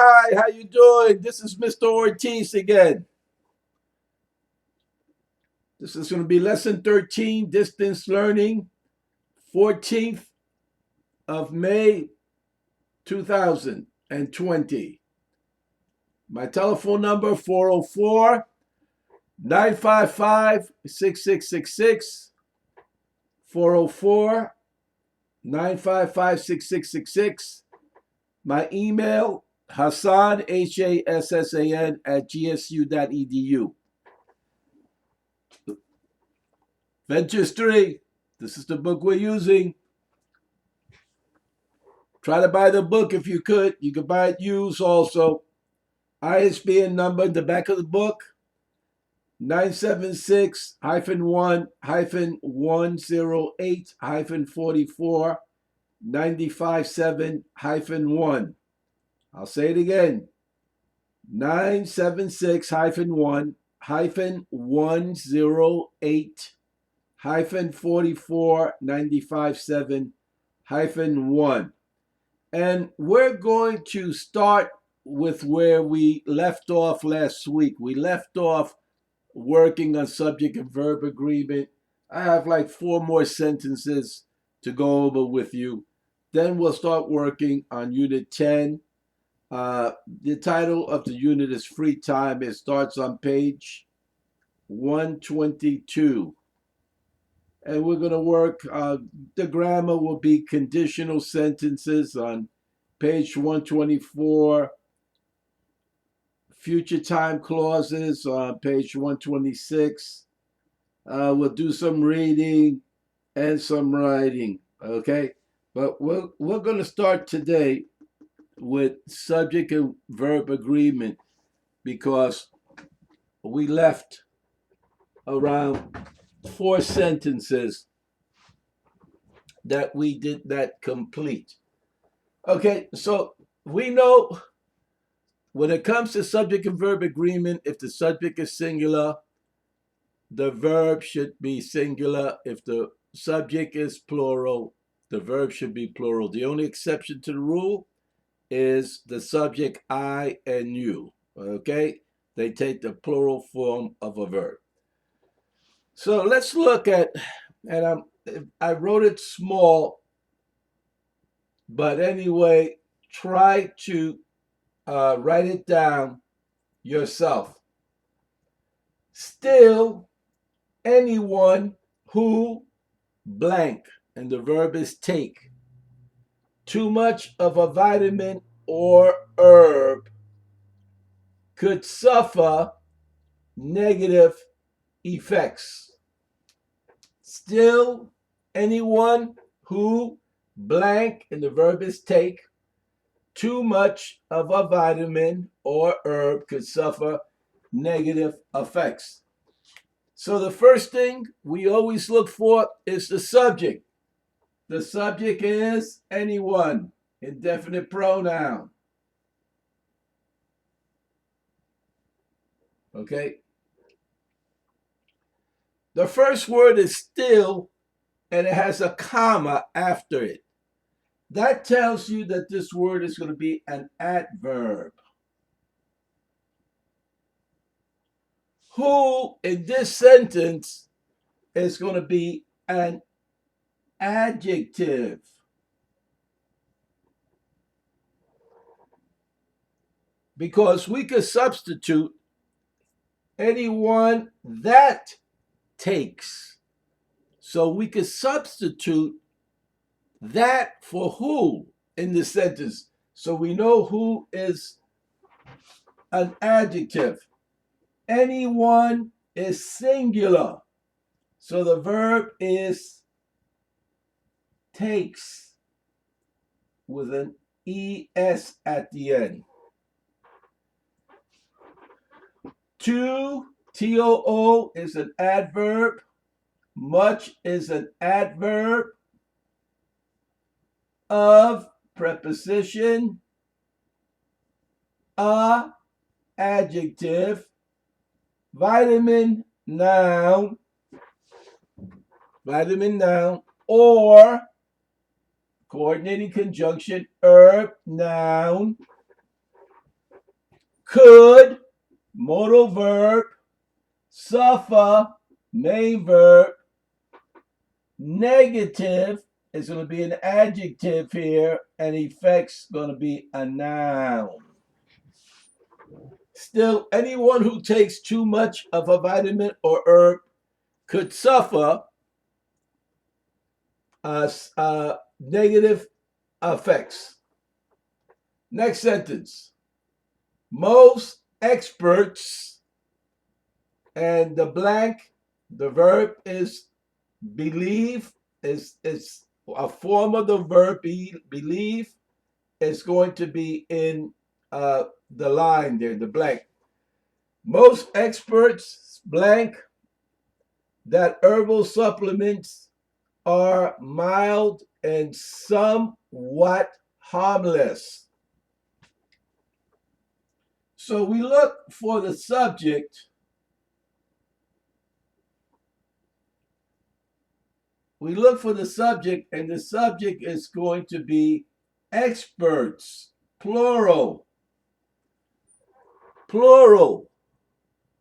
Hi, how you doing? This is Mr. Ortiz again. This is going to be lesson 13, distance learning, 14th of May, 2020. My telephone number 404-955-6666, 404-955-6666. My email, Hassan, Hassan, at gsu.edu. Ventures 3, this is the book we're using. Try to buy the book if you could. You could buy it used also. ISBN number in the back of the book, 976-108-44-957-1. I'll say it again, 976-1-108 44-957-1. And we're going to start with where we left off last week. We left off working on subject and verb agreement. I have like 4 more sentences to go over with you. Then we'll start working on Unit 10. The title of the unit is Free Time. It starts on page 122. And we're going to work, the grammar will be conditional sentences on page 124, future time clauses on page 126. We'll do some reading and some writing, okay? But we're going to start today with subject and verb agreement because we left around 4 sentences that we did not complete. Okay, so we know when it comes to subject and verb agreement, if the subject is singular, the verb should be singular. If the subject is plural, the verb should be plural. The only exception to the rule is the subject I and you, okay? They take the plural form of a verb. So let's look at, and I wrote it small, but anyway, try to write it down yourself. Still, anyone who blank, and the verb is take, too much of a vitamin or herb could suffer negative effects. Still, anyone who blank, and the verb is take, too much of a vitamin or herb could suffer negative effects. So the first thing we always look for is the subject. The subject is anyone, indefinite pronoun. Okay? The first word is still, and it has a comma after it. That tells you that this word is going to be an adverb. Who in this sentence is going to be an adjective. Because we could substitute anyone that takes. So we could substitute that for who in the sentence. So we know who is an adjective. Anyone is singular. So the verb is takes with an es at the end. To, too, is an adverb. Much is an adverb. Of, preposition. A, adjective. Vitamin, noun. Vitamin, noun. Or, coordinating conjunction, herb, noun. could, modal verb, suffer, main verb, negative is going to be an adjective here, and effects going to be a noun. Still, anyone who takes too much of a vitamin or herb could suffer negative effects. Next sentence. Most experts, and the blank, the verb is believe, is a form of the verb believe is going to be in the line there, the blank. Most experts, blank, that herbal supplements are mild and somewhat harmless. So we look for the subject. We look for the subject, and the subject is going to be experts, plural. Plural,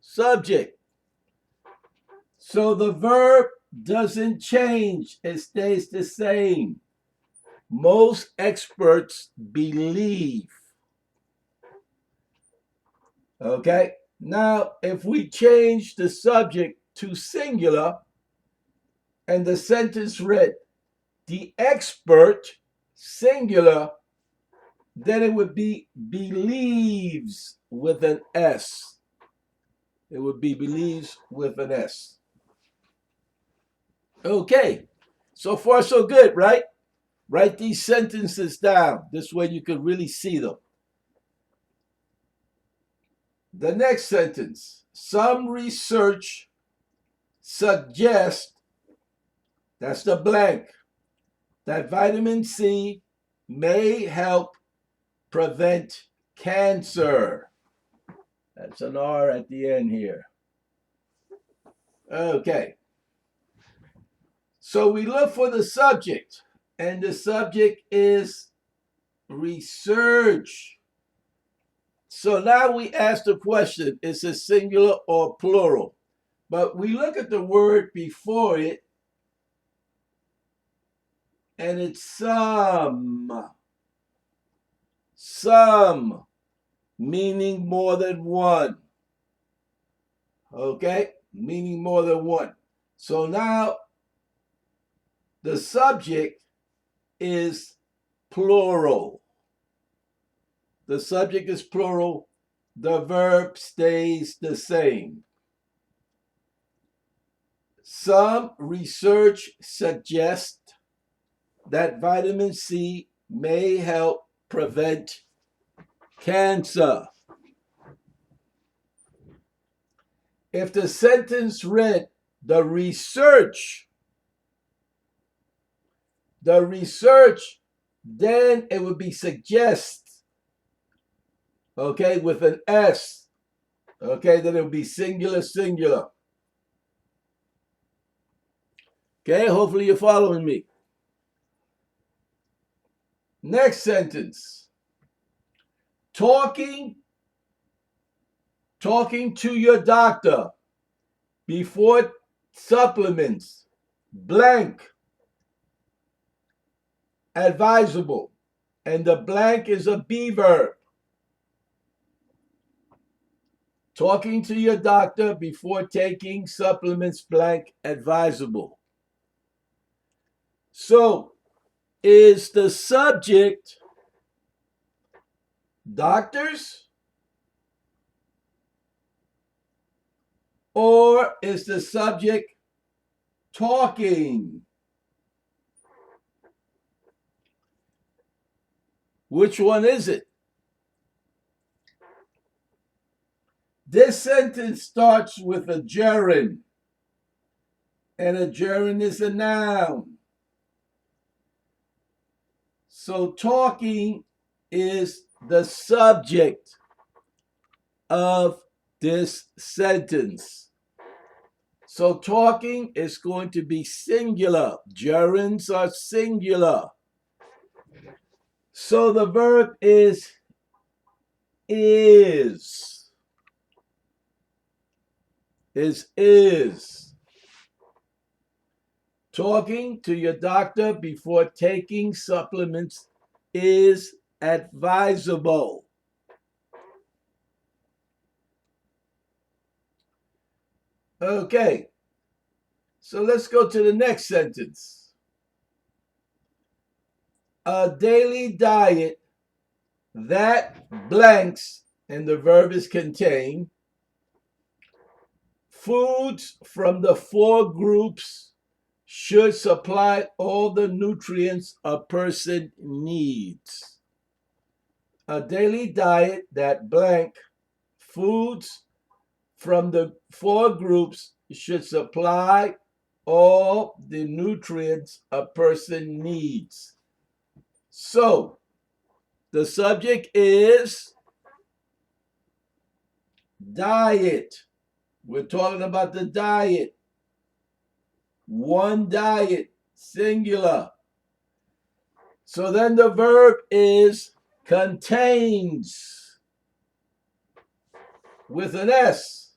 subject. So the verb doesn't change, it stays the same. Most experts believe. Okay, now if we change the subject to singular and the sentence read, the expert, singular, then it would be believes with an S. It would be believes with an S. Okay, so far so good, right? Write these sentences down. This way you can really see them. The next sentence. Some research suggests, that's the blank, that vitamin C may help prevent cancer. That's an R at the end here. Okay. So we look for the subject, and the subject is research. So now we ask the question, is it singular or plural? But we look at the word before it, and it's some. Some, meaning more than one. Okay, meaning more than one. So now the subject is plural. The subject is plural. The verb stays the same. Some research suggests that vitamin C may help prevent cancer. If the sentence read, the research, then it would be suggest, okay, with an S. Okay, then it would be singular, singular. Okay, hopefully you're following me. Next sentence. Talking to your doctor before supplements, blank, advisable, and the blank is a be verb. Talking to your doctor before taking supplements, blank, advisable. So, is the subject doctors, or is the subject talking? Which one is it? This sentence starts with a gerund, and a gerund is a noun. So talking is the subject of this sentence. So talking is going to be singular. Gerunds are singular. So the verb is is. Is. Talking to your doctor before taking supplements is advisable. Okay, so let's go to the next sentence. A daily diet that blanks, and the verb is contain, foods from the four groups should supply all the nutrients a person needs. A daily diet that blank, foods from the four groups should supply all the nutrients a person needs. So, the subject is diet. We're talking about the diet. One diet, singular. So then the verb is contains with an S.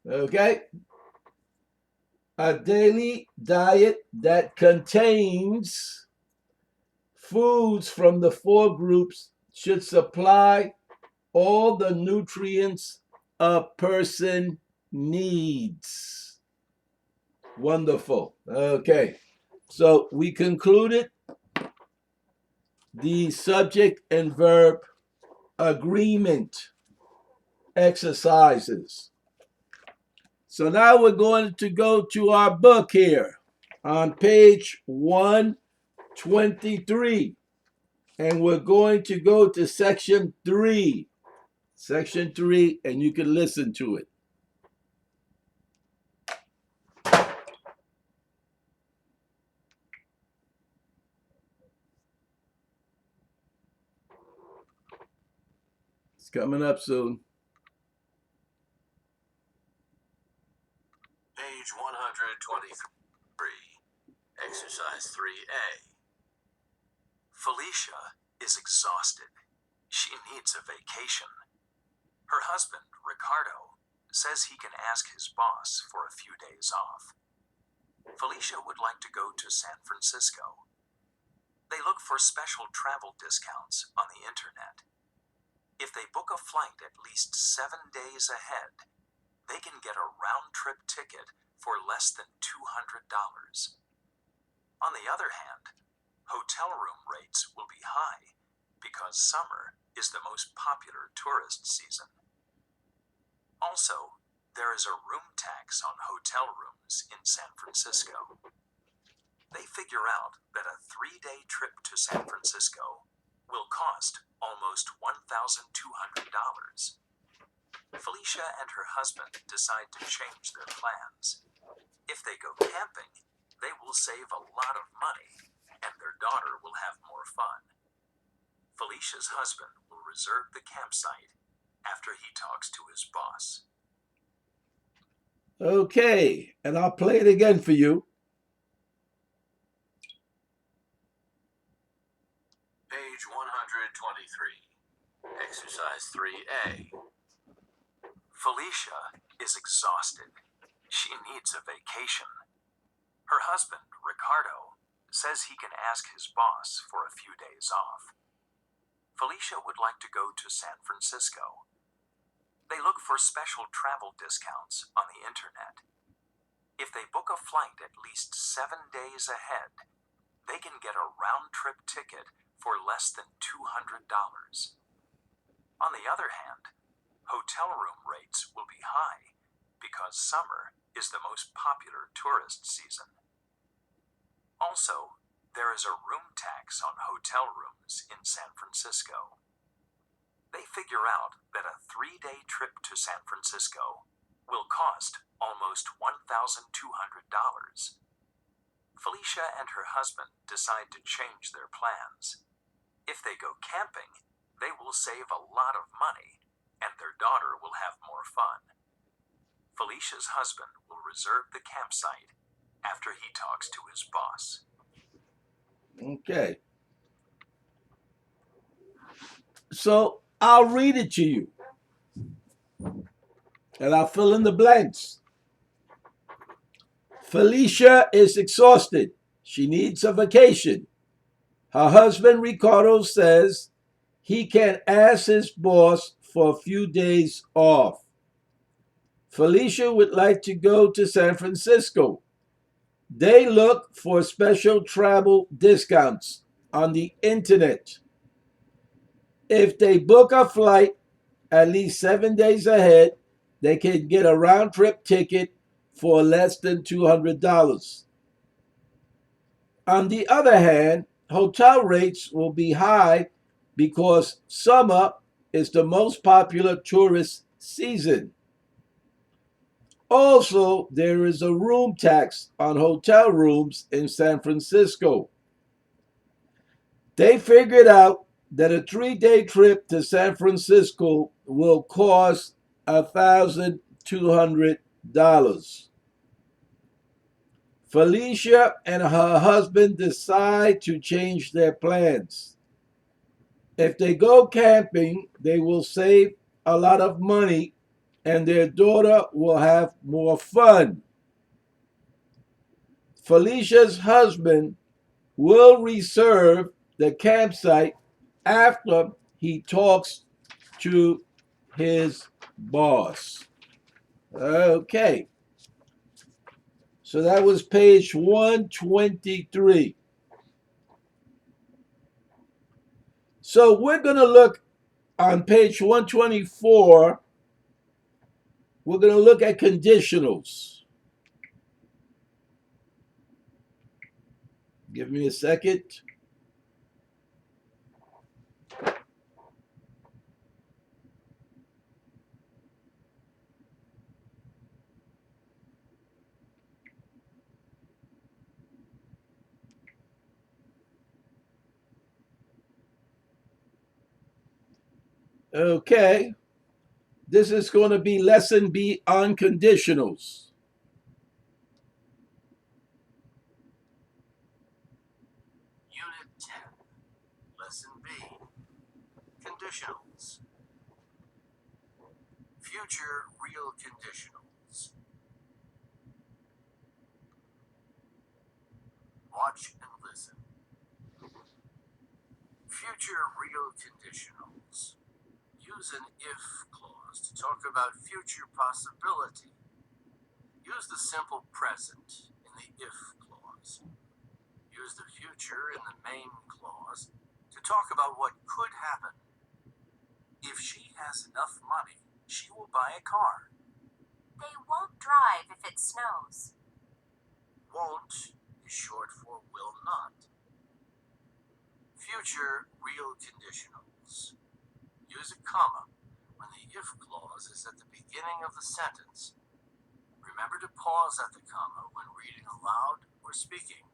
Okay? A daily diet that contains foods from the four groups should supply all the nutrients a person needs. Wonderful. Okay. So we concluded the subject and verb agreement exercises. So now we're going to go to our book here on page 123. And we're going to go to section 3. Section 3, and you can listen to it. It's coming up soon. Page 123, exercise 3A. Felicia is exhausted. She needs a vacation. Her husband, Ricardo, says he can ask his boss for a few days off. Felicia would like to go to San Francisco. They look for special travel discounts on the internet. If they book a flight at least 7 days ahead, they can get a round-trip ticket for less than $200. On the other hand, hotel room rates will be high because summer is the most popular tourist season. Also, there is a room tax on hotel rooms in San Francisco. They figure out that a 3-day trip to San Francisco will cost almost $1,200. Felicia and her husband decide to change their plans. If they go camping, they will save a lot of money, and their daughter will have more fun. Felicia's husband will reserve the campsite after he talks to his boss. Okay, and I'll play it again for you. Page 123, exercise 3A. Felicia is exhausted. She needs a vacation. Her husband, Ricardo, says he can ask his boss for a few days off. Felicia would like to go to San Francisco. They look for special travel discounts on the internet. If they book a flight at least 7 days ahead, they can get a round-trip ticket for less than $200. On the other hand, hotel room rates will be high because summer is the most popular tourist season. Also, there is a room tax on hotel rooms in San Francisco. They figure out that a 3-day trip to San Francisco will cost almost $1,200. Felicia and her husband decide to change their plans. If they go camping, they will save a lot of money, and their daughter will have more fun. Felicia's husband will reserve the campsite after he talks to his boss. Okay. So I'll read it to you and I'll fill in the blanks. Felicia is exhausted. She needs a vacation. Her husband, Ricardo, says he can ask his boss for a few days off. Felicia would like to go to San Francisco. They look for special travel discounts on the internet. If they book a flight at least 7 days ahead, they can get a round trip ticket for less than $200. On the other hand, hotel rates will be high because summer is the most popular tourist season. Also, there is a room tax on hotel rooms in San Francisco. They figured out that a 3-day trip to San Francisco will cost $1,200. Felicia and her husband decide to change their plans. If they go camping, they will save a lot of money and their daughter will have more fun. Felicia's husband will reserve the campsite after he talks to his boss. Okay. So that was page 123. So we're going to look on page 124. We're going to look at conditionals. Give me a second. Okay. This is going to be lesson B on conditionals. Unit 10, Lesson B, Conditionals. Future real conditionals. Watch and listen. Future real conditionals. Use an if clause to talk about future possibility. Use the simple present in the if clause. Use the future in the main clause to talk about what could happen. If she has enough money, she will buy a car. They won't drive if it snows. Won't is short for will not. Future real conditionals. Use a comma when the if clause is at the beginning of the sentence. Remember to pause at the comma when reading aloud or speaking.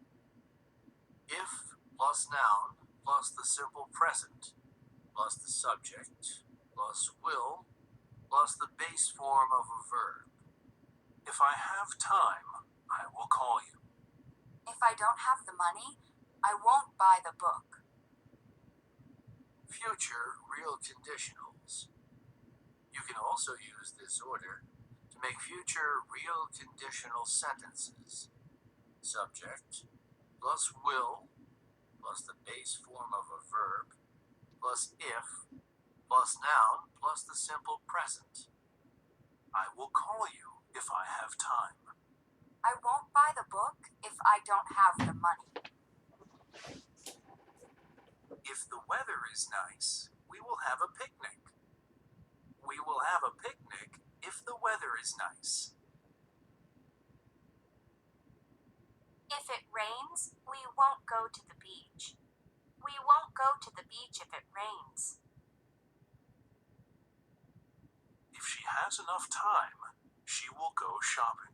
If plus noun plus the simple present plus the subject plus will plus the base form of a verb. If I have time, I will call you. If I don't have the money, I won't buy the book. Future real conditionals. You can also use this order to make future real conditional sentences. Subject plus will plus the base form of a verb plus if plus noun plus the simple present. I will call you if I have time. I won't buy the book if I don't have the money. If the weather is nice, we will have a picnic. We will have a picnic if the weather is nice. If it rains, we won't go to the beach. We won't go to the beach if it rains. If she has enough time, she will go shopping.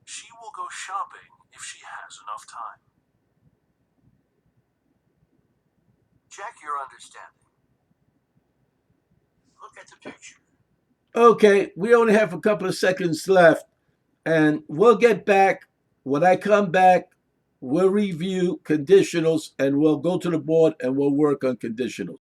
She will go shopping if she has enough time. Check your understanding. Look at the picture. Okay, we only have a couple of seconds left, and we'll get back. When I come back, we'll review conditionals and we'll go to the board and we'll work on conditionals.